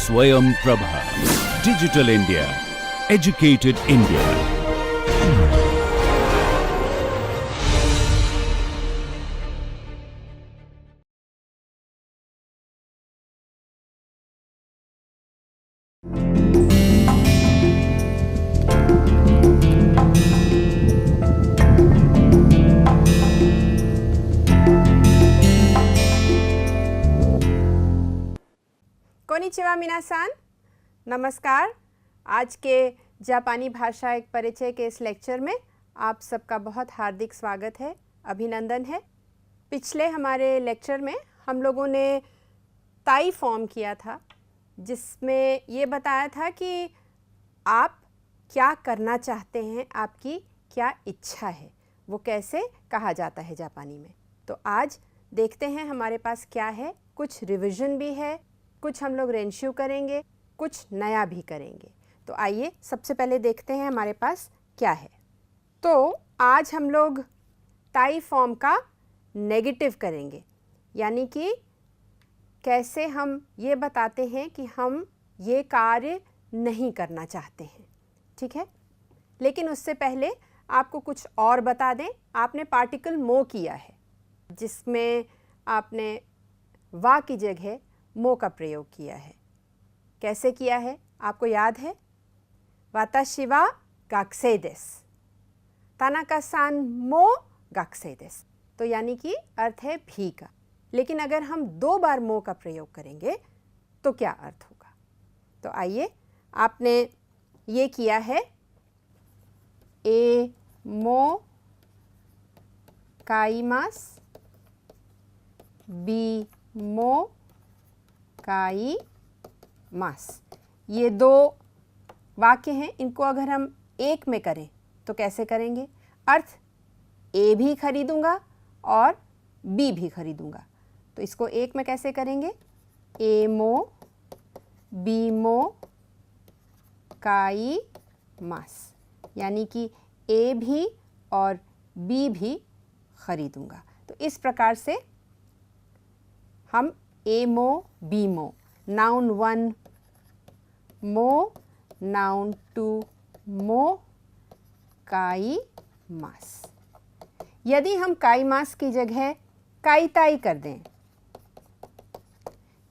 Swayam Prabha. Digital India. Educated India. कोनिचिवा मिनासान, नमस्कार। आज के जापानी भाषा एक परिचय के इस लेक्चर में आप सबका बहुत हार्दिक स्वागत है, अभिनंदन है। पिछले हमारे लेक्चर में हम लोगों ने ताई फॉर्म किया था, जिसमें ये बताया था कि आप क्या करना चाहते हैं, आपकी क्या इच्छा है, वो कैसे कहा जाता है जापानी में। तो आज देखते हैं हमारे पास क्या है। कुछ रिवीजन भी है, कुछ हम लोग रेंशू करेंगे, कुछ नया भी करेंगे। तो आइए सबसे पहले देखते हैं हमारे पास क्या है। तो आज हम लोग ताई फॉर्म का नेगेटिव करेंगे, यानी कि कैसे हम ये बताते हैं कि हम ये कार्य नहीं करना चाहते हैं, ठीक है। लेकिन उससे पहले आपको कुछ और बता दें। आपने पार्टिकल मो किया है, जिसमें आपने वा की जगह मो का प्रयोग किया है। कैसे किया है आपको याद है? वाताशी वा गाकुसेई देसु, तानाका-सान मो गाकुसेई देसु। तो यानी कि अर्थ है भी का। लेकिन अगर हम 2 बार मो का प्रयोग करेंगे तो क्या अर्थ होगा? तो आइए, आपने ये किया है, ए मो काइमास, बी मो काई मास। ये 2 वाक्य हैं। इनको अगर हम एक में करें तो कैसे करेंगे? अर्थ ए भी खरीदूंगा और बी भी खरीदूंगा। तो इसको एक में कैसे करेंगे? ए मो बी मो काई मास, यानी कि ए भी और बी भी खरीदूंगा। तो इस प्रकार से हम ए मो बी मो, नाउन 1 मो, नाउन 2 मो काई मास। यदि हम काई मास की जगह काई ताई कर दें,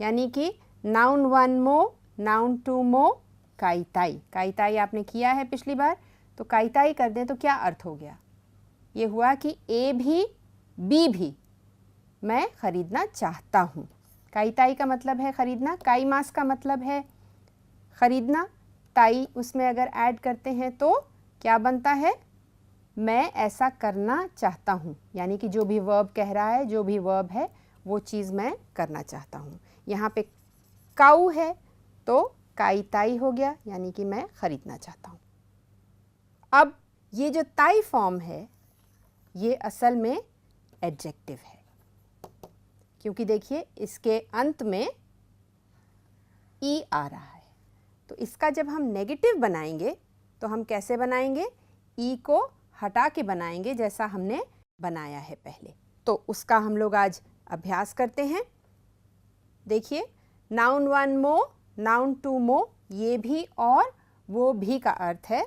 यानी कि नाउन 1 मो, नाउन 2 मो काई ताई। काई ताई आपने किया है पिछली बार, तो काई ताई कर दें तो क्या अर्थ हो गया? ये हुआ कि ए भी बी भी मैं खरीदना चाहता हूँ। काई ताई का मतलब है खरीदना, काई मास का मतलब है खरीदना। ताई उसमें अगर ऐड करते हैं तो क्या बनता है? मैं ऐसा करना चाहता हूँ, यानी कि जो भी वर्ब कह रहा है, जो भी वर्ब है, वो चीज़ मैं करना चाहता हूँ। यहाँ पे काऊ है तो काई ताई हो गया, यानी कि मैं खरीदना चाहता हूँ। अब ये जो ताई फॉर्म है, ये असल में एडजेक्टिव है, क्योंकि देखिए इसके अंत में ई आ रहा है। तो इसका जब हम नेगेटिव बनाएंगे तो हम कैसे बनाएंगे? ई को हटा के बनाएंगे, जैसा हमने बनाया है पहले। तो उसका हम लोग आज अभ्यास करते हैं। देखिए, नाउन 1 मो, नाउन 2 मो, ये भी और वो भी का अर्थ है।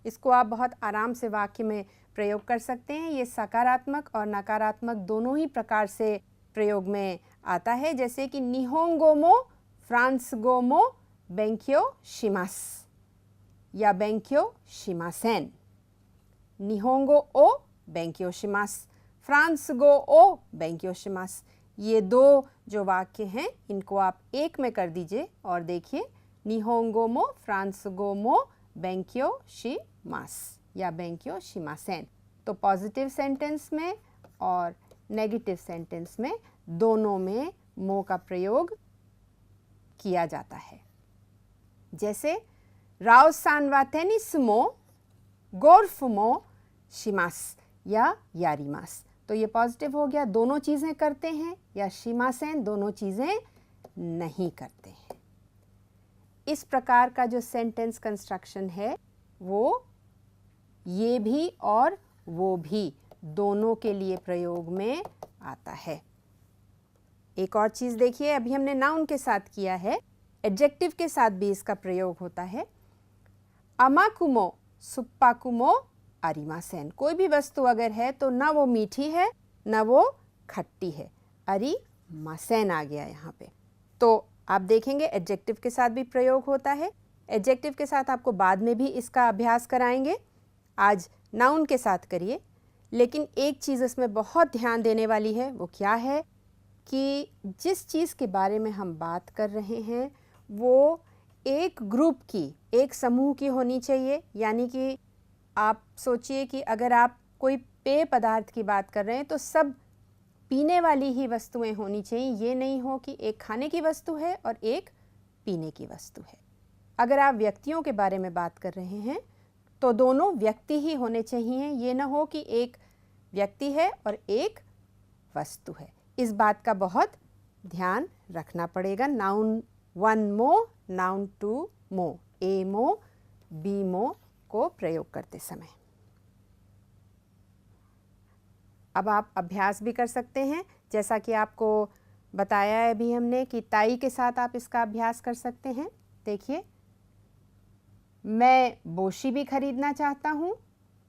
इसको आप बहुत आराम से वाक्य में प्रयोग कर सकते हैं। ये सकारात्मक और नकारात्मक दोनों ही प्रकार से प्रयोग में आता है। जैसे कि निहोंगो मो फ्रांसगो मो बेंक्यो शिमास या बेंक्यो शिमासेन। निहोंगो ओ बेंक्यो शिमास, फ्रांसगो ओ बेंक्यो शिमास। ये 2 जो वाक्य हैं, इनको आप एक में कर दीजिए और देखिए, निहोंगो मो फ्रांसगो मो बेंक्यो शिमास या बेंक्यो शिमासेन। तो पॉजिटिव सेंटेंस में और नेगेटिव सेंटेंस में दोनों में मो का प्रयोग किया जाता है। जैसे राओ सान वा टेनिस मो गोल्फ मो शिमास या यारीमास। तो ये पॉजिटिव हो गया, दोनों चीज़ें करते हैं, या शिमासेन दोनों चीज़ें नहीं करते हैं। इस प्रकार का जो सेंटेंस कंस्ट्रक्शन है वो ये भी और वो भी दोनों के लिए प्रयोग में आता है। एक और चीज़ देखिए, अभी हमने नाउन के साथ किया है, एडजेक्टिव के साथ भी इसका प्रयोग होता है। अमाकुमो सुप्पाकुमो अरिमासेन। कोई भी वस्तु अगर है तो ना वो मीठी है ना वो खट्टी है, अरिमासेन आ गया यहाँ पे। तो आप देखेंगे एडजेक्टिव के साथ भी प्रयोग होता है। एडजेक्टिव के साथ आपको बाद में भी इसका अभ्यास कराएंगे, आज नाउन के साथ करिए। लेकिन एक चीज़ इसमें बहुत ध्यान देने वाली है, वो क्या है कि जिस चीज़ के बारे में हम बात कर रहे हैं वो एक ग्रुप की, एक समूह की होनी चाहिए। यानी कि आप सोचिए कि अगर आप कोई पेय पदार्थ की बात कर रहे हैं तो सब पीने वाली ही वस्तुएं होनी चाहिए। ये नहीं हो कि एक खाने की वस्तु है और एक पीने की वस्तु है। अगर आप व्यक्तियों के बारे में बात कर रहे हैं तो दोनों व्यक्ति ही होने चाहिए। ये ना हो कि एक व्यक्ति है और एक वस्तु है। इस बात का बहुत ध्यान रखना पड़ेगा। नाउन 1 मो, नाउन 2 मो, ए मो, बी मो को प्रयोग करते समय। अब आप अभ्यास भी कर सकते हैं, जैसा कि आपको बताया है अभी हमने कि ताई के साथ आप इसका अभ्यास कर सकते हैं। देखिए, मैं बोशी भी खरीदना चाहता हूँ,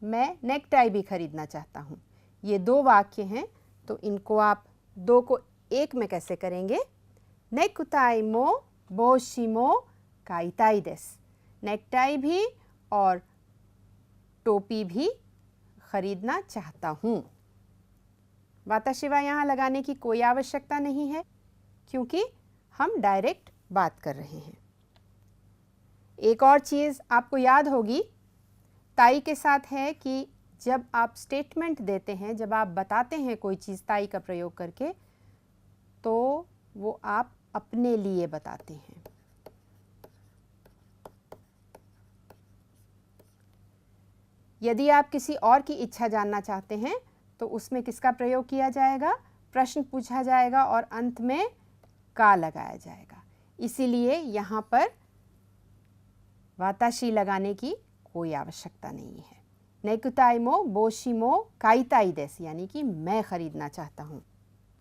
मैं नेकटाई भी खरीदना चाहता हूँ। ये दो वाक्य हैं, तो इनको आप दो को एक में कैसे करेंगे? नेकुताई मो बोशी मो काइताई देस। नेकटाई भी और टोपी भी खरीदना चाहता हूँ। वाताशिवा यहाँ लगाने की कोई आवश्यकता नहीं है क्योंकि हम डायरेक्ट बात कर रहे हैं। एक और चीज़ आपको याद होगी ताई के साथ है कि जब आप स्टेटमेंट देते हैं, जब आप बताते हैं कोई चीज़ ताई का प्रयोग करके, तो वो आप अपने लिए बताते हैं। यदि आप किसी और की इच्छा जानना चाहते हैं तो उसमें किसका प्रयोग किया जाएगा? प्रश्न पूछा जाएगा और अंत में का लगाया जाएगा। इसीलिए यहाँ पर वाताशी लगाने की कोई आवश्यकता नहीं है। नेकुताई मो बोशी मो काइताई देस, यानी कि मैं खरीदना चाहता हूँ।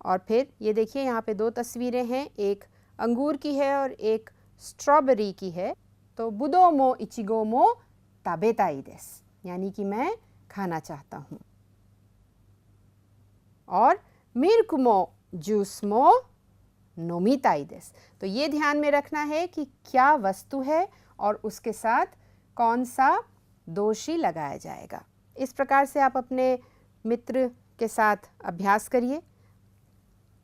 और फिर ये देखिए यहाँ पे दो तस्वीरें हैं, एक अंगूर की है और एक स्ट्रॉबेरी की है। तो बुदो मो इचिगो मो ताबेताई देस, यानी कि मैं खाना चाहता हूँ। और मिर्कुमो जूस मो नोमिताई देस। तो ये ध्यान में रखना है कि क्या वस्तु है और उसके साथ कौन सा दोषी लगाया जाएगा। इस प्रकार से आप अपने मित्र के साथ अभ्यास करिए।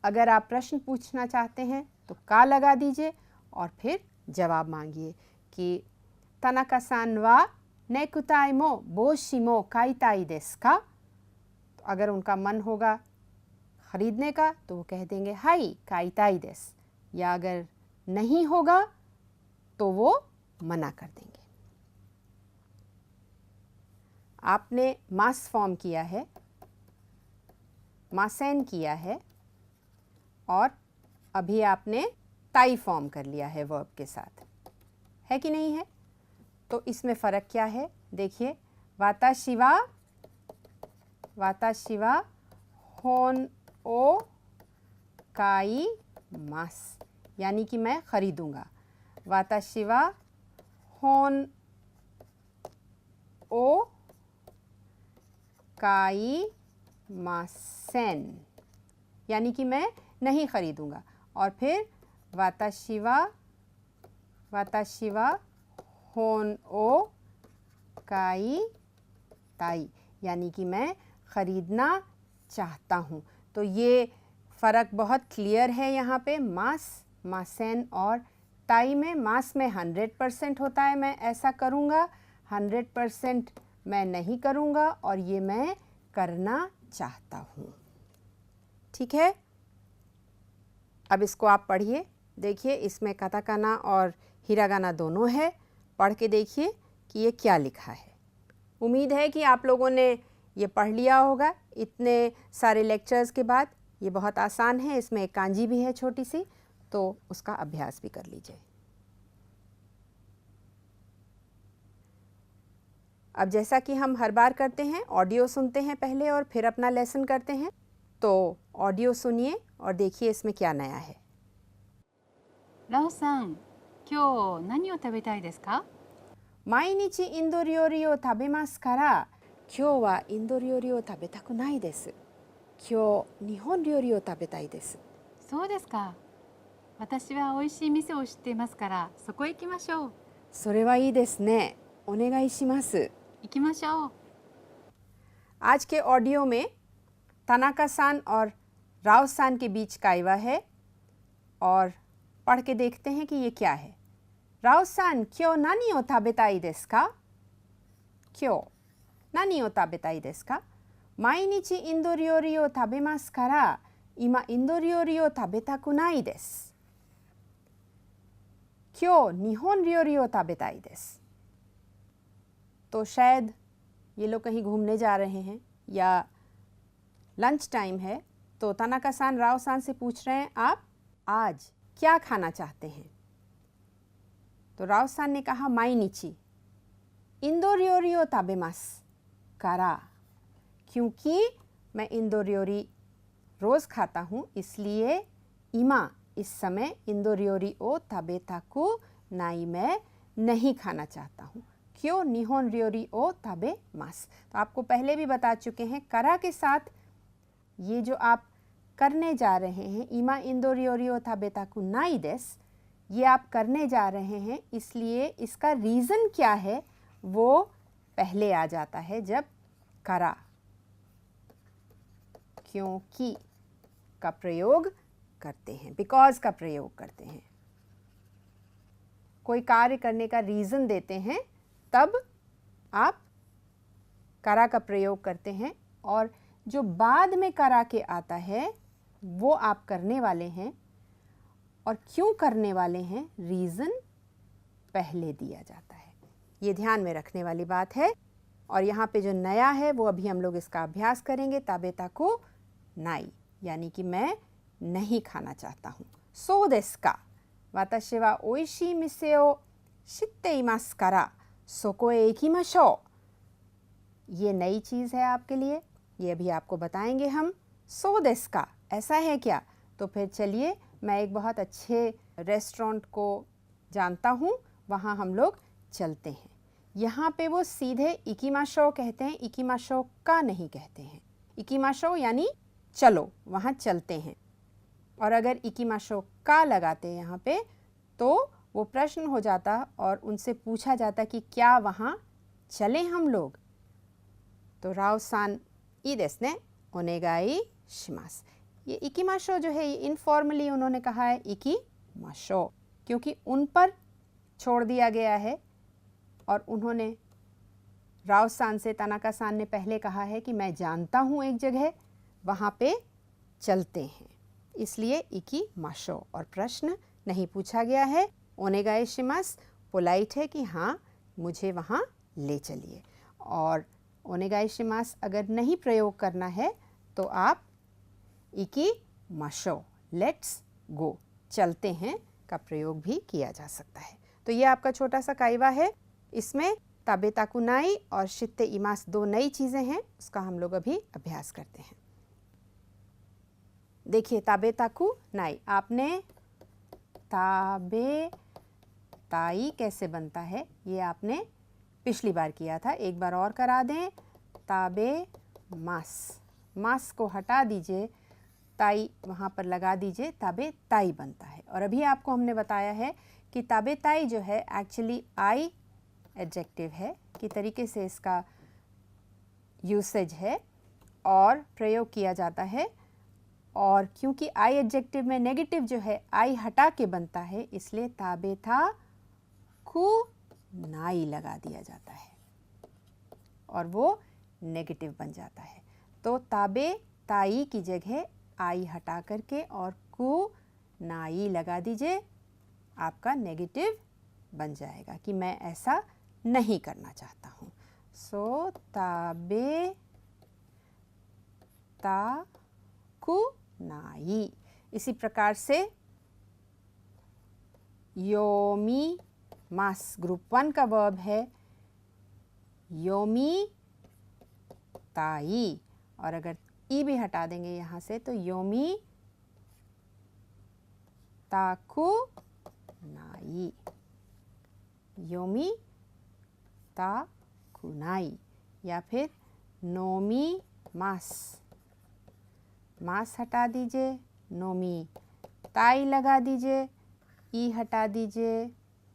अगर आप प्रश्न पूछना चाहते हैं तो का लगा दीजिए और फिर जवाब मांगिए कि तनाका-सान वा नेकुताई मो बोशी मो काइताई देस का। तो अगर उनका मन होगा खरीदने का तो वो कह देंगे हाई काइताई देस, या अगर नहीं होगा तो वो मना कर देंगे। आपने मास फॉर्म किया है, मासेन किया है और अभी आपने ताई फॉर्म कर लिया है वर्ब के साथ, है कि नहीं है? तो इसमें फ़र्क क्या है? देखिए, वाताशिवा वाताशिवा होन ओ काई मास, यानी कि मैं खरीदूंगा। वाताशिवा होन ओ काई मासेन, यानी कि मैं नहीं खरीदूंगा। और फिर वाताशिवा वाताशिवा होन ओ काई ताई, यानी कि मैं खरीदना चाहता हूँ। तो ये फ़र्क बहुत क्लियर है यहाँ पे। मास, मासेन और ताई में मास में 100% होता है मैं ऐसा करूँगा, 100% मैं नहीं करूँगा, और ये मैं करना चाहता हूँ। ठीक है, अब इसको आप पढ़िए। देखिए, इसमें काताकाना और हिरागाना दोनों है। पढ़ के देखिए कि ये क्या लिखा है। उम्मीद है कि आप लोगों ने ये पढ़ लिया होगा। इतने सारे लेक्चर्स के बाद ये बहुत आसान है। इसमें एक कांजी भी है छोटी सी, तो उसका अभ्यास भी कर लीजिए। अब जैसा कि हम हर बार करते हैं, ऑडियो सुनते हैं पहले और फिर अपना लेसन करते हैं। तो ऑडियो सुनिए और देखिए इसमें क्या नया है।ラオさん、今日何を食べたいですか？毎日インド料理を食べますから、今日はインド料理を食べたくないです。今日日本料理を食べたいです。そうですか。私は美味しい店を知っていますからそこへ行きましょう。それはいいですね。お願いします。行きましょう。आज के ऑडियो में तनाका सान और राव सान के बीच काइवा है और पढ़ के देखते हैं कि ये क्या है। राव सान, क्यों नानी ओ ताबेताई देस का? क्यों नानी ओ ताबेताई देस का? माइनिची इंदो रियोरी ओ ताबेमास करा, इमा इंदो रियोरी ओ ताबेताकु नाई देस। क्यों निहोन रियोरी ओ ताबेताई देस? तो शायद ये लोग कहीं घूमने जा रहे हैं या लंच टाइम है, तो तनाका सान राव सान से पूछ रहे हैं आप आज क्या खाना चाहते हैं। तो राव सान ने कहा माइनिची इंदो रियोरी ओ ताबेमास करा, क्योंकि मैं इंदो रियोरी रोज़ खाता हूँ इसलिए इमा इस समय इंदो रियोरी ओ ताबेताकु नाई मैं नहीं खाना चाहता हूँ। क्यों निहोन रियोरी ओ ताबे मास। तो आपको पहले भी बता चुके हैं करा के साथ ये जो आप करने जा रहे हैं इमा इंदो रियोरी ओ ताबेताकु नाई देस, ये आप करने जा रहे हैं इसलिए इसका रीज़न क्या है वो पहले आ जाता है जब करा क्योंकि का प्रयोग करते हैं, बिकॉज का प्रयोग करते हैं। कोई कार्य करने का रीज़न देते हैं तब आप करा का प्रयोग करते हैं और जो बाद में करा के आता है वो आप करने वाले हैं और क्यों करने वाले हैं रीज़न पहले दिया जाता है। ये ध्यान में रखने वाली बात है। और यहाँ पे जो नया है वो अभी हम लोग इसका अभ्यास करेंगे। ताबेताकु नाई यानी कि मैं नहीं खाना चाहता हूँ। सो देस का वाताशी वा ओइशी मिसे ओ शित्ते इमासु कारा सोकोए इकिमाशो। ये नई चीज़ है आपके लिए, ये अभी आपको बताएंगे हम। सो देस का ऐसा है क्या? तो फिर चलिए मैं एक बहुत अच्छे रेस्टोरेंट को जानता हूँ, वहाँ हम लोग चलते हैं। यहाँ पे वो सीधे इकिमाशो कहते हैं, इकिमाशो का नहीं कहते हैं। इकिमाशो यानी चलो, वहाँ चलते हैं। और अगर इकिमाशो का लगाते हैं यहाँ पे तो वो प्रश्न हो जाता और उनसे पूछा जाता कि क्या वहाँ चले हम लोग। तो राव सान ई देस ने ओनेगाई शिमास। ये इकिमाशो जो है ये इनफॉर्मली उन्होंने कहा है इकिमाशो क्योंकि उन पर छोड़ दिया गया है और उन्होंने राव सान से तनाका सान ने पहले कहा है कि मैं जानता हूँ एक जगह, वहाँ पे चलते हैं, इसलिए इकिमाशो। और प्रश्न नहीं पूछा गया है। ओनेगाई शिमास पोलाइट है कि हाँ मुझे वहाँ ले चलिए। और ओनेगाई शिमास अगर नहीं प्रयोग करना है तो आप इकिमाशो लेट्स गो चलते हैं का प्रयोग भी किया जा सकता है। तो ये आपका छोटा सा काइवा है। इसमें ताबेताकु नाई और शित्ते इमास दो नई चीज़ें हैं, उसका हम लोग अभी अभ्यास करते हैं। देखिए ताबेताकु नाई, आपने ताबे ताई कैसे बनता है ये आपने पिछली बार किया था, एक बार और करा दें। ताबे मास, मास को हटा दीजिए, ताई वहाँ पर लगा दीजिए, ताबे ताई बनता है। और अभी आपको हमने बताया है कि ताबे ताई जो है एक्चुअली आई एडजेक्टिव है कि तरीके से इसका यूसेज है और प्रयोग किया जाता है। और क्योंकि आई एडजेक्टिव में नेगेटिव जो है आई हटा के बनता है इसलिए ताबे था कु नाई लगा दिया जाता है और वो नेगेटिव बन जाता है। तो ताबे ताई की जगह आई हटा करके और कु नाई लगा दीजिए, आपका नेगेटिव बन जाएगा कि मैं ऐसा नहीं करना चाहता हूँ। सो ताबे ता कु नाई। इसी प्रकार से योमी मास ग्रुप 1 का वर्ब है योमी ताई, और अगर ई भी हटा देंगे यहाँ से तो योमी ताकु नाई। योमी ताकुनाई, या फिर नोमी मास, मास हटा दीजिए, नोमी ताई लगा दीजिए, ई हटा दीजिए,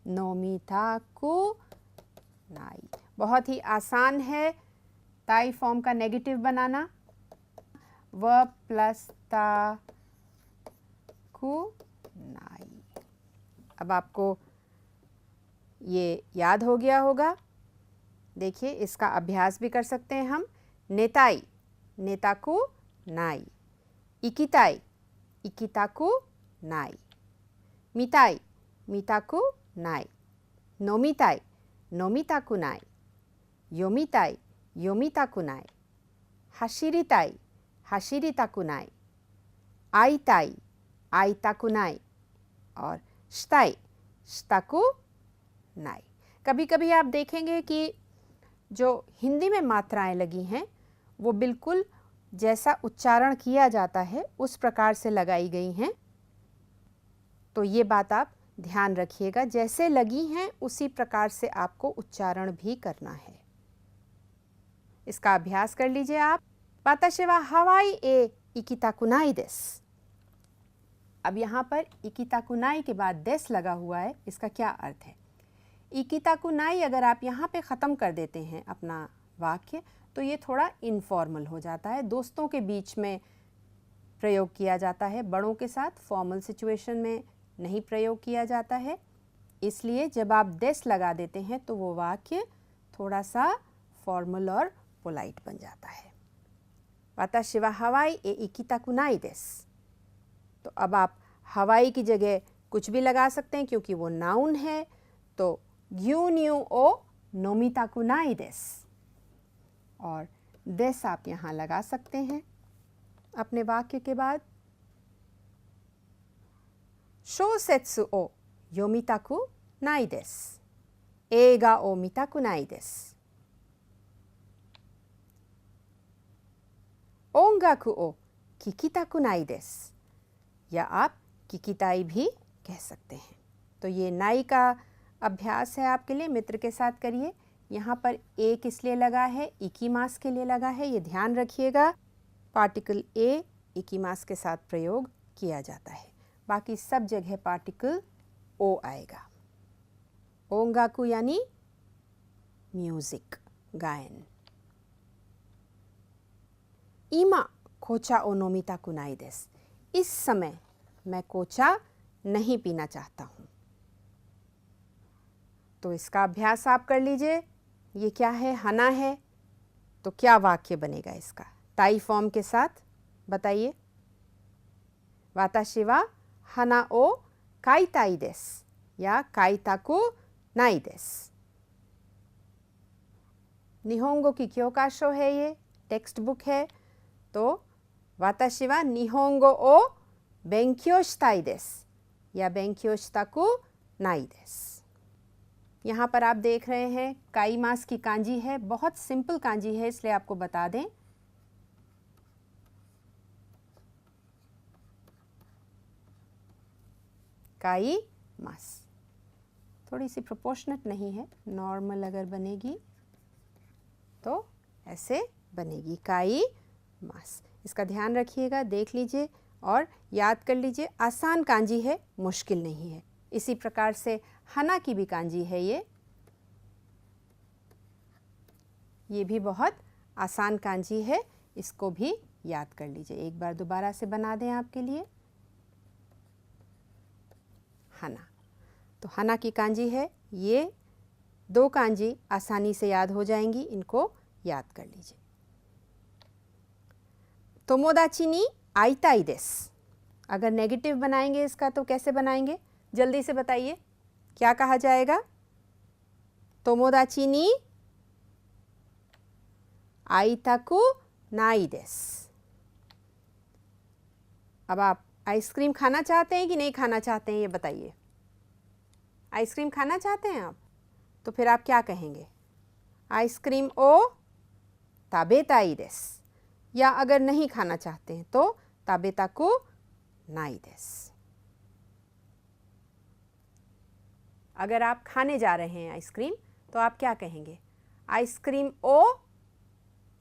नोमी ताकु नाई। बहुत ही आसान है ताई फॉर्म का नेगेटिव बनाना, व प्लस ता कु नाई। अब आपको ये याद हो गया होगा। देखिए इसका अभ्यास भी कर सकते हैं हम। नेताई, नेताकु नाई, इकिताई, इकिताकु नाई, मिताई, मिताकु नाई, नोमिताई, नोमिताकु नाई, योमिताई, योमिताकु नाई, हाशिरिताई, हाशिरिताकु नाई, आईताई, आईताकु नाई, और श्ताई, श्ताकु नाई। कभी कभी आप देखेंगे कि जो हिंदी में मात्राएं लगी हैं वो बिल्कुल जैसा उच्चारण किया जाता है उस प्रकार से लगाई गई हैं, तो ये बात आप ध्यान रखिएगा, जैसे लगी हैं उसी प्रकार से आपको उच्चारण भी करना है। इसका अभ्यास कर लीजिए आप। वाताशी वा हवाई ए इकिताकुनाई देसु। अब यहाँ पर इकिताकुनाई के बाद देस लगा हुआ है, इसका क्या अर्थ है? इकिताकुनाई अगर आप यहाँ पे ख़त्म कर देते हैं अपना वाक्य तो ये थोड़ा इनफॉर्मल हो जाता है, दोस्तों के बीच में प्रयोग किया जाता है, बड़ों के साथ फॉर्मल सिचुएशन में नहीं प्रयोग किया जाता है। इसलिए जब आप देस लगा देते हैं तो वो वाक्य थोड़ा सा फॉर्मल और पोलाइट बन जाता है। वाताशी वा हवाई ए इकिताकुनाई देसु। तो अब आप हवाई की जगह कुछ भी लगा सकते हैं क्योंकि वो नाउन है, तो ग्यून्यू ओ नोमिताकुनाई देसु, और देस आप यहाँ लगा सकते हैं अपने वाक्य के बाद। शोसेत्सु ओ योमिताकु नाई देसु, एगा ओ मिताकुनाई देसु, ओंगाकु ओ किकिताकुनाई देसु, या आप किकिताई भी कह सकते हैं। तो ये नाई का अभ्यास है आपके लिए, मित्र के साथ करिए। यहाँ पर ए किस लिए लगा है? इकीमास के लिए लगा है, ये ध्यान रखिएगा। पार्टिकल ए इकीमास के साथ प्रयोग किया जाता है, बाकी सब जगह पार्टिकल ओ आएगा। ओंगाकु यानी म्यूजिक, गायन। इमा कोचा ओ नोमिताकुनाई देसु। इस समय मैं कोचा नहीं पीना चाहता हूँ। तो इसका अभ्यास आप कर लीजिए। ये क्या है? हना है, तो क्या वाक्य बनेगा इसका? ताई फॉर्म के साथ बताइए। वाताशी वा हना ओ काइताई देसु या काइताकु नाई देसु। निहोंगो की क्योकाशो है, ये टेक्स्ट बुक है, तो वाताशी वा निहोंगो ओ बेंक्यो शिताई देसु या बेंक्यो शिताकु नाई देसु। यहाँ पर आप देख रहे हैं काई मास की कांजी है, बहुत सिंपल कांजी है इसलिए आपको बता दें। काई मास थोड़ी सी प्रोपोर्शनेट नहीं है, नॉर्मल अगर बनेगी तो ऐसे बनेगी, काई मास। इसका ध्यान रखिएगा, देख लीजिए और याद कर लीजिए। आसान कांजी है, मुश्किल नहीं है। इसी प्रकार से हना की भी कांजी है, ये भी बहुत आसान कांजी है, इसको भी याद कर लीजिए। एक बार दोबारा से बना दें आपके लिए। हना, तो हना की कांजी है, ये दो कांजी आसानी से याद हो जाएंगी, इनको याद कर लीजिए। तोमोदाची नी आईताई देसु। अगर नेगेटिव बनाएंगे इसका तो कैसे बनाएंगे? जल्दी से बताइए, क्या कहा जाएगा? तोमोदाची नी आईताकु नाई देसु। अब आप आइसक्रीम खाना चाहते हैं कि नहीं खाना चाहते हैं, ये बताइए। आइसक्रीम खाना चाहते हैं आप, तो फिर आप क्या कहेंगे? आइसक्रीम ओ ताबेताई देसु, या अगर नहीं खाना चाहते हैं तो ताबेताकु नाई देसु। अगर आप खाने जा रहे हैं आइसक्रीम तो आप क्या कहेंगे? आइसक्रीम ओ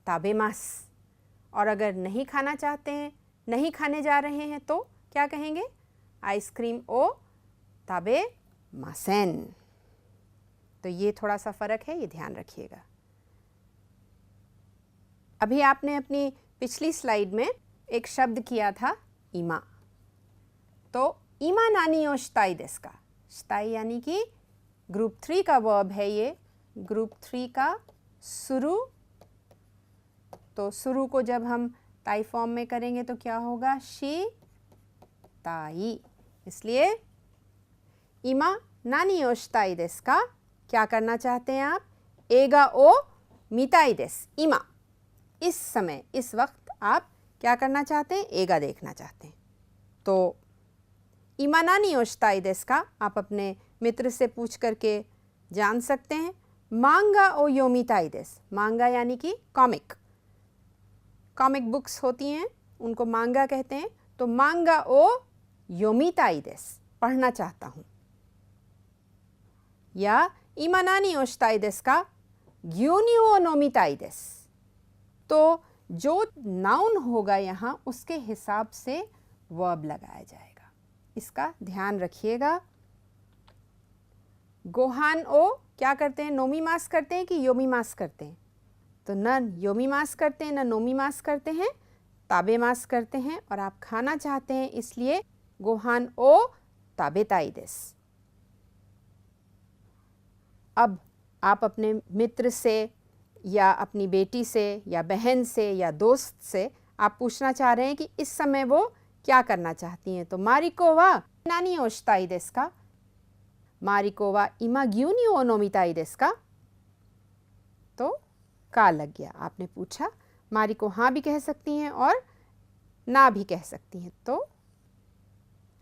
ताबेमास। और अगर नहीं खाना चाहते हैं, नहीं खाने जा रहे हैं तो क्या कहेंगे? आइसक्रीम ओ ताबे मासेन। तो ये थोड़ा सा फ़र्क है, ये ध्यान रखिएगा। अभी आपने अपनी पिछली स्लाइड में एक शब्द किया था इमा। तो इमा नानी ओ शिताई देस का, शिताई यानी कि ग्रुप 3 का वर्ब है ये, ग्रुप 3 का शुरू। तो शुरू को जब हम ताई फॉर्म में करेंगे तो क्या होगा? शी ताई। इसलिए इमा नानी ओ शिताई देस का क्या करना चाहते हैं आप? एगा ओ मिताई देस। इमा, इस समय, इस वक्त आप क्या करना चाहते हैं? एगा देखना चाहते हैं। तो इमा नानी ओ शिताई देस का आप अपने मित्र से पूछ करके जान सकते हैं। मांगा ओ योमिताई देस। मांगा यानी कि कॉमिक, कॉमिक बुक्स होती हैं उनको मांगा कहते हैं। तो मांगा ओ योमिताई देस, पढ़ना चाहता हूँ। या इमा नानी ओ शिताई देस का ग्यून्यू ओ नोमिताई देस। तो जो नाउन होगा यहाँ उसके हिसाब से वर्ब लगाया जाएगा, इसका ध्यान रखिएगा। गोहान ओ क्या करते हैं? नोमीमास करते हैं कि योमीमास करते हैं? तो न योमीमास करते हैं न नोमीमास करते हैं, ताबेमास करते हैं। और आप खाना चाहते हैं इसलिए गोहान ओ ताबेताई देस। अब आप अपने मित्र से या अपनी बेटी से या बहन से या दोस्त से आप पूछना चाह रहे हैं कि इस समय वो क्या करना चाहती हैं। तो मारिको वा नानी ओ शिताई देस का, मारिको वा इमा ग्यून्यू ओ नोमिताई देस का। तो का लग गया, आपने पूछा। मारिको हाँ भी कह सकती हैं और ना भी कह सकती हैं। तो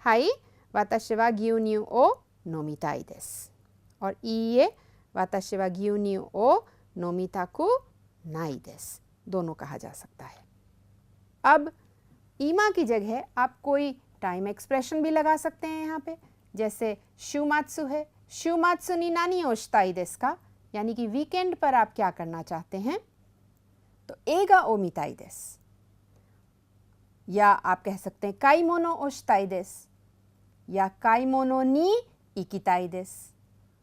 हाई वाताशी वा ग्यून्यू ओ नोमिताई देस। और इए वाताशी वा ग्यून्यू ओ नोमिताकु नाई देस, दोनों कहा जा सकता है। अब इमा की जगह आप कोई टाइम एक्सप्रेशन भी लगा सकते हैं यहाँ पे, जैसे शूमात्सु है, शूमात्सु नि नानी ओ शिताई देस का, यानी कि वीकेंड पर आप क्या करना चाहते हैं? तो एगा ओ मिताई देस। या आप कह सकते हैं काइमोनो ओ शिताई देस, या काइमोनो नि इकिताई देस,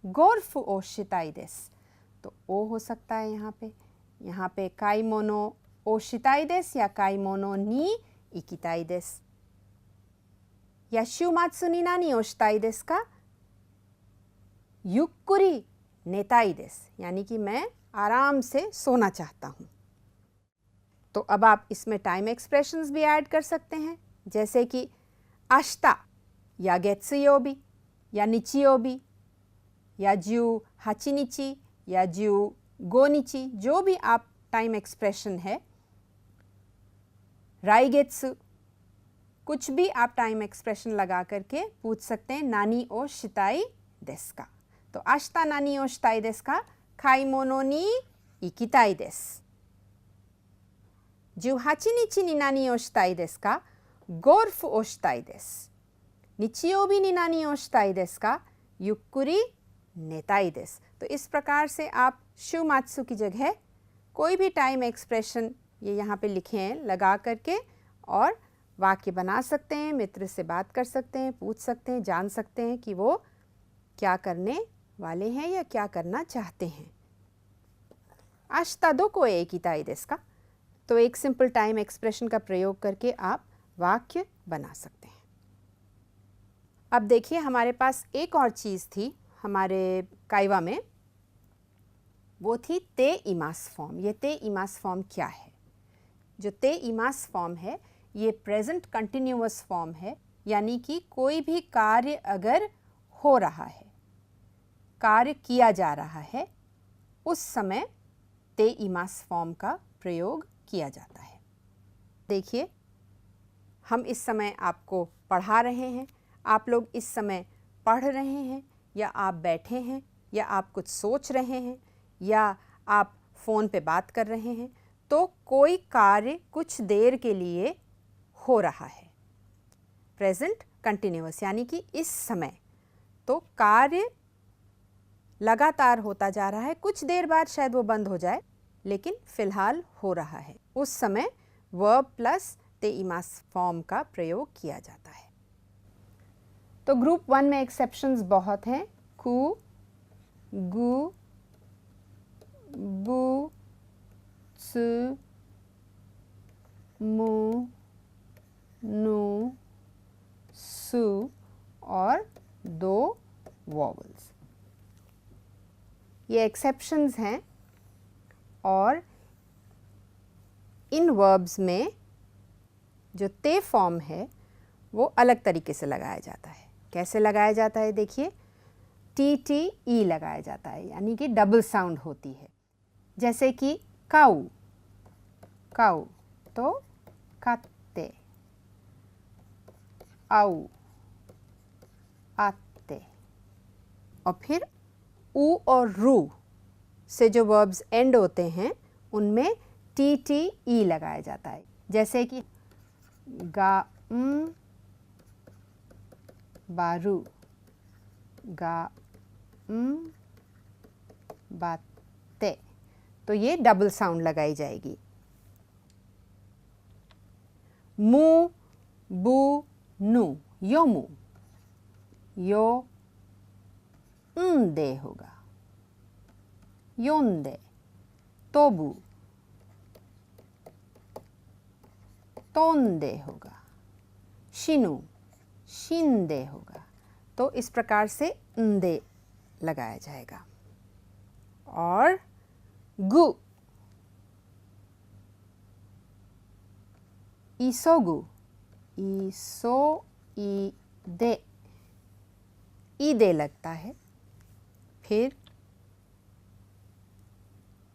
गोर्फ ओ शिताई देस। तो ओ हो सकता है यहाँ पे काइमोनो ओ शिताई देस या काइमोनो नि इकिताई देस। या शूमात्सु नि नानी ओ शिताई देस का युक्कुरी नेताई देस, यानी कि मैं आराम से सोना चाहता हूँ। तो अब आप इसमें टाइम एक्सप्रेशंस भी ऐड कर सकते हैं, जैसे कि आश्ता या गेत्सुयोबी या निचियोबी या ज्यू हाचिनिची या ज्यू गोनिची, जो भी आप टाइम एक्सप्रेशन है, राइगेत्सु, कुछ भी आप टाइम एक्सप्रेशन लगा करके पूछ सकते हैं नानी ओ शिताई देस का। तो आश्ता नानी ओ शिताई देस का खाइमोनो नि इकिताई देस। ज्यू हाचिनिची नि नानी ओ शिताई देस का गोर्फ ओ शिताई देस। निचियोबी नि नानी ओ शिताई देस का युक्कुरी नेताई देस। तो इस प्रकार से आप शूमात्सु की जगह कोई भी टाइम एक्सप्रेशन ये यहाँ पे लिखे हैं लगा करके और वाक्य बना सकते हैं, मित्र से बात कर सकते हैं, पूछ सकते हैं, जान सकते हैं कि वो क्या करने वाले हैं या क्या करना चाहते हैं। आश्ता दोको ए इकिताई देस का। तो एक सिंपल टाइम एक्सप्रेशन का प्रयोग करके आप वाक्य बना सकते हैं। अब देखिए हमारे पास एक और चीज़ थी हमारे काइवा में, वो थी ते इमास फॉर्म। ये ते इमास फॉर्म क्या है? जो ते इमास फॉर्म है ये प्रेजेंट कंटिन्यूअस फॉर्म है, यानी कि कोई भी कार्य अगर हो रहा है, कार्य किया जा रहा है, उस समय ते इमास फॉर्म का प्रयोग किया जाता है। देखिए हम इस समय आपको पढ़ा रहे हैं, आप लोग इस समय पढ़ रहे हैं, या आप बैठे हैं, या आप कुछ सोच रहे हैं, या आप फ़ोन पे बात कर रहे हैं, तो कोई कार्य कुछ देर के लिए हो रहा है। प्रेजेंट कंटिन्यूअस यानी कि इस समय। तो कार्य लगातार होता जा रहा है, कुछ देर बाद शायद वो बंद हो जाए, लेकिन फिलहाल हो रहा है, उस समय वर्ब प्लस ते इमास फॉर्म का प्रयोग किया जाता है। तो ग्रुप 1 में एक्सेप्शंस बहुत हैं। कु, गु, बु, सु, मु, नु, सु और 2 वॉवल्स, ये एक्सेप्शंस हैं। और इन वर्ब्स में जो ते फॉर्म है वो अलग तरीके से लगाया जाता है। कैसे लगाया जाता है देखिए, टी टी ई लगाया जाता है, यानी कि डबल साउंड होती है। जैसे कि काऊ, काऊ तो काते, आऊ, आते। और फिर ऊ और रू से जो वर्ब्स एंड होते हैं उनमें टी टी ई लगाया जाता है। जैसे कि गा बारू, गा बाते, तो ये डबल साउंड लगाई जाएगी। मु, बु, नु, यो मु, यो दे होगा, योंदे, तोबू, तोंदे होगा, शिनु, शिंदे होगा। तो इस प्रकार से दे लगाया जाएगा। और गु, ईसोगु, ईसो ई दे, ई दे लगता है। फिर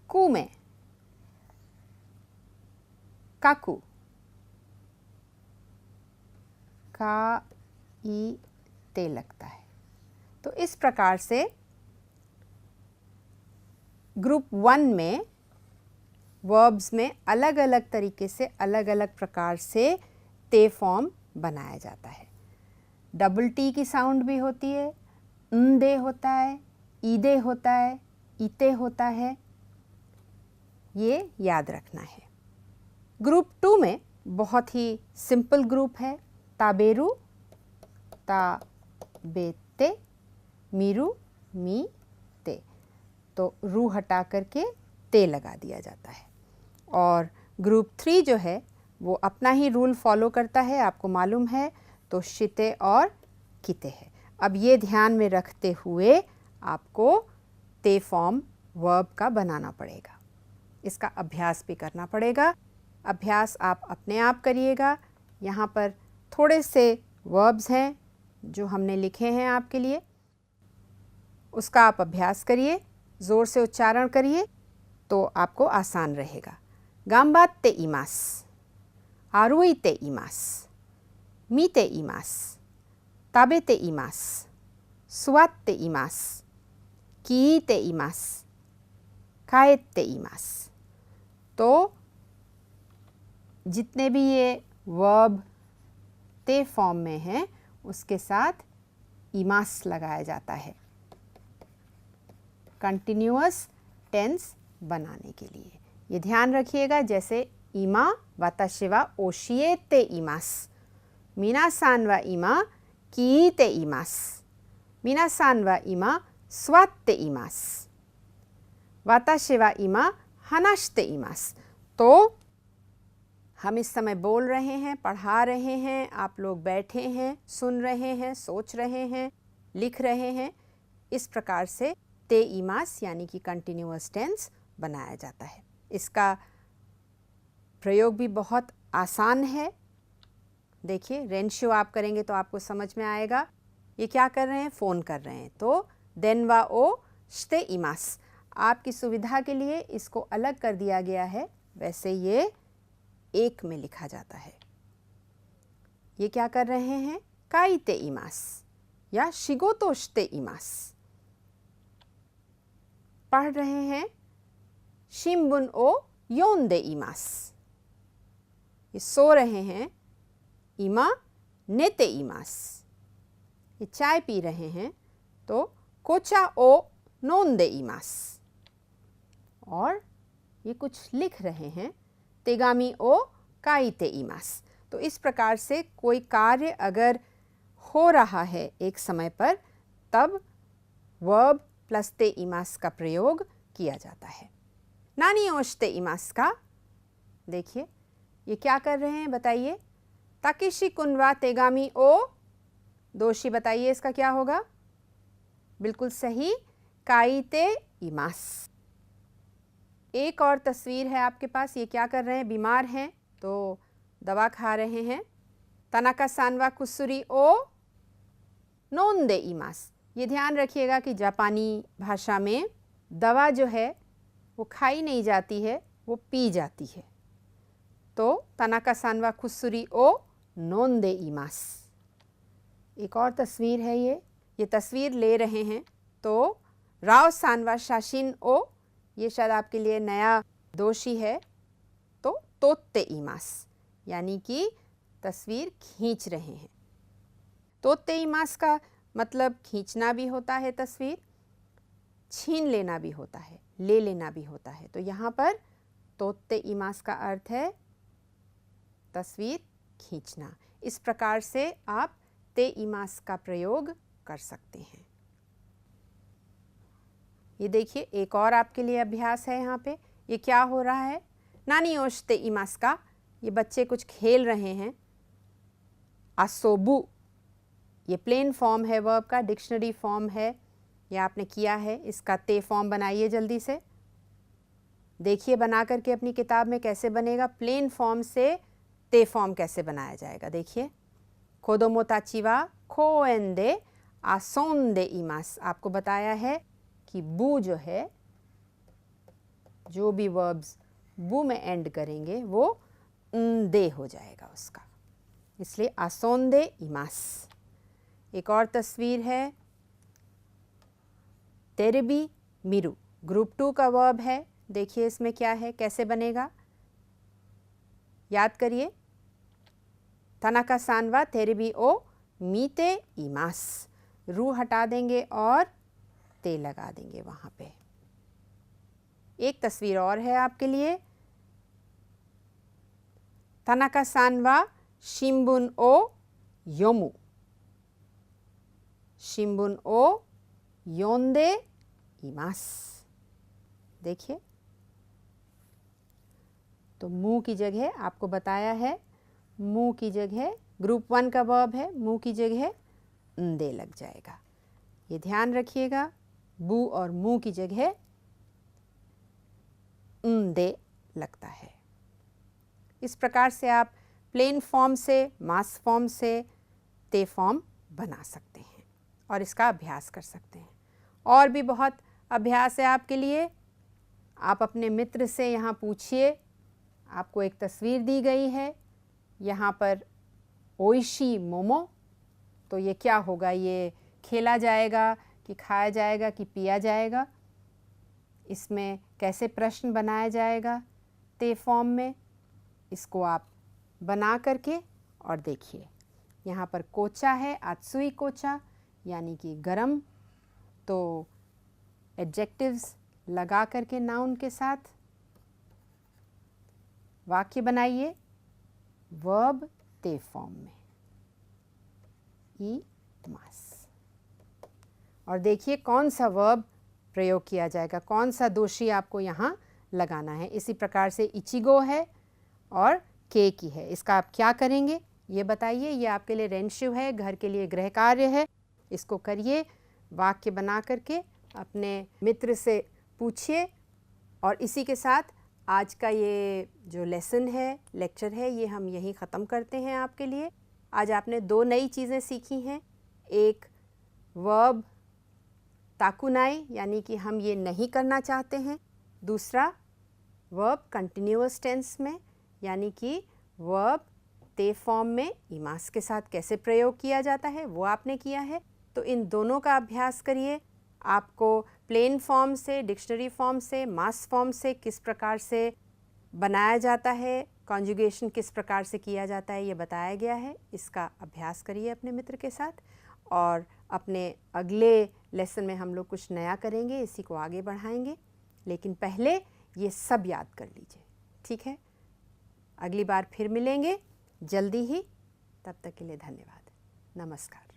कु में काकू, का ई ते लगता है। तो इस प्रकार से ग्रुप 1 में वर्ब्स में अलग अलग तरीके से, अलग अलग प्रकार से ते फॉर्म बनाया जाता है। डबल टी की साउंड भी होती है, दे होता है, ईदे होता है, इते होता है, ये याद रखना है। ग्रुप 2 में बहुत ही सिंपल ग्रुप है। ताबेरू, ता बेते, मीरू, मी ते, तो रू हटा करके ते लगा दिया जाता है। और ग्रुप 3 जो है वो अपना ही रूल फॉलो करता है, आपको मालूम है, तो शिते और किते है। अब ये ध्यान में रखते हुए आपको ते फॉर्म वर्ब का बनाना पड़ेगा, इसका अभ्यास भी करना पड़ेगा। अभ्यास आप अपने आप करिएगा। यहाँ पर थोड़े से वर्ब्स हैं जो हमने लिखे हैं आपके लिए, उसका आप अभ्यास करिए, ज़ोर से उच्चारण करिए तो आपको आसान रहेगा। गाम्बात्ते इमास, आरुइते इमास, मीते इमास, ताबेते इमास, सुवात्ते इमास, कीते इमास, काएत्ते इमास। तो जितने भी ये वर्ब ते फॉर्म में हैं उसके साथ इमास लगाया जाता है कंटिन्यूअस टेंस बनाने के लिए। ये ध्यान रखिएगा, जैसे इमा वाताशी वा ओशिएते इमास, मिनासान वा इमा कीते इमास, मिनासान वा इमा स्वात्ते इमास, वाताशी वा इमा हनाश्ते इमास। तो हम इस समय बोल रहे हैं, पढ़ा रहे हैं, आप लोग बैठे हैं, सुन रहे हैं, सोच रहे हैं, लिख रहे हैं। इस प्रकार से ते इमास यानी कि कंटिन्यूअस टेंस बनाया जाता है। इसका प्रयोग भी बहुत आसान है। देखिए, रेंशियो आप करेंगे तो आपको समझ में आएगा। ये क्या कर रहे हैं, फ़ोन कर रहे हैं, तो देन वा ओ श्ते इमास। आपकी सुविधा के लिए इसको अलग कर दिया गया है, वैसे ये एक में लिखा जाता है। ये क्या कर रहे हैं, काईते इमास या शिगोतो श्ते इमास। पढ़ रहे हैं, शिम्बुन ओ योंदे इमास। ये सो रहे हैं, इमा नेते इमास। ये चाय पी रहे हैं, तो कोचा ओ नोंदे इमास। और ये कुछ लिख रहे हैं, तेगामी ओ काइते इमास। तो इस प्रकार से कोई कार्य अगर हो रहा है एक समय पर, तब वर्ब प्लस ते इमास का प्रयोग किया जाता है। नानी ओशते इमास का, देखिए ये क्या कर रहे हैं बताइए। ताकेशी कुनवा तेगामी ओ, दोषी बताइए इसका क्या होगा। बिल्कुल सही, काइते इमास। एक और तस्वीर है आपके पास, ये क्या कर रहे हैं, बीमार हैं तो दवा खा रहे हैं। तनाका सानवा कुसुरी ओ नोंदे इमास। ये ध्यान रखिएगा कि जापानी भाषा में दवा जो है वो खाई नहीं जाती है, वो पी जाती है। तो तनाका सानवा कुसुरी ओ नोंदे इमास। एक और तस्वीर है, ये तस्वीर ले रहे हैं तो राव सानवा शाशिन ओ, ये शायद आपके लिए नया दोषी है, तो तोत्ते इमास, यानी कि तस्वीर खींच रहे हैं। तोत्ते इमास का मतलब खींचना भी होता है तस्वीर, छीन लेना भी होता है, ले लेना भी होता है। तो यहाँ पर तोत्ते इमास का अर्थ है तस्वीर खींचना। इस प्रकार से आप ते इमास का प्रयोग कर सकते हैं। ये देखिए एक और आपके लिए अभ्यास है यहाँ पे। ये क्या हो रहा है, नानी ओशते इमास का, ये बच्चे कुछ खेल रहे हैं। आसोबु, ये प्लेन फॉर्म है वर्ब का, डिक्शनरी फॉर्म है, ये आपने किया है। इसका ते फॉर्म बनाइए जल्दी से, देखिए बना करके अपनी किताब में कैसे बनेगा। प्लेन फॉर्म से ते फॉर्म कैसे बनाया जाएगा, देखिए। कोदोमो ताची वा कोएन दे आसोंदे इमास। आपको बताया है कि बू जो है, जो भी वर्ब्स बू में एंड करेंगे वो दे हो जाएगा उसका, इसलिए आसोंदे इमास। एक और तस्वीर है, तेरेबी मिरु, ग्रुप 2 का वर्ब है। देखिए इसमें क्या है, कैसे बनेगा, याद करिए। तनाका सानवा तेरेबी ओ मीते इमास, रू हटा देंगे और ते लगा देंगे वहाँ पे। एक तस्वीर और है आपके लिए, तनाका सानवा शिम्बुन ओ योमु, शिम्बुन ओ योंदे इमास। देखिए, तो मुंह की जगह आपको बताया है, मुंह की जगह ग्रुप 1 का वर्ब है, मुंह की जगह दे लग जाएगा। ये ध्यान रखिएगा, बू और मुंह की जगह दे लगता है। इस प्रकार से आप प्लेन फॉर्म से, मास फॉर्म से ते फॉर्म बना सकते हैं और इसका अभ्यास कर सकते हैं। और भी बहुत अभ्यास है आपके लिए। आप अपने मित्र से यहाँ पूछिए, आपको एक तस्वीर दी गई है, यहाँ पर ओइशी मोमो, तो ये क्या होगा, ये खेला जाएगा कि खाया जाएगा कि पिया जाएगा। इसमें कैसे प्रश्न बनाया जाएगा ते फॉर्म में, इसको आप बना करके और देखिए। यहाँ पर कोचा है, आत्सुई कोचा, यानी कि गरम, तो एडजेक्टिव्स लगा करके नाउन के साथ वाक्य बनाइए वर्ब ते फॉर्म में, ई मास। और देखिए कौन सा वर्ब प्रयोग किया जाएगा, कौन सा दोषी आपको यहाँ लगाना है। इसी प्रकार से इचिगो है और के की है, इसका आप क्या करेंगे ये बताइए। ये आपके लिए रेंशु है, घर के लिए गृह कार्य है, इसको करिए, वाक्य बना करके अपने मित्र से पूछिए। और इसी के साथ आज का ये जो लेसन है, लेक्चर है, ये हम यहीं ख़त्म करते हैं आपके लिए। आज आपने 2 नई चीज़ें सीखी हैं, एक वर्ब ताकुनाई, यानी कि हम ये नहीं करना चाहते हैं, दूसरा वर्ब कंटिन्यूअस टेंस में, यानी कि वर्ब ते फॉर्म में इमास के साथ कैसे प्रयोग किया जाता है वो आपने किया है। तो इन दोनों का अभ्यास करिए। आपको प्लेन फॉर्म से, डिक्शनरी फॉर्म से, मास फॉर्म से किस प्रकार से बनाया जाता है, कॉन्जुगेशन किस प्रकार से किया जाता है, ये बताया गया है। इसका अभ्यास करिए अपने मित्र के साथ और अपने अगले लेसन में हम लोग कुछ नया करेंगे, इसी को आगे बढ़ाएंगे, लेकिन पहले ये सब याद कर लीजिए, ठीक है। अगली बार फिर मिलेंगे जल्दी ही, तब तक के लिए धन्यवाद, नमस्कार।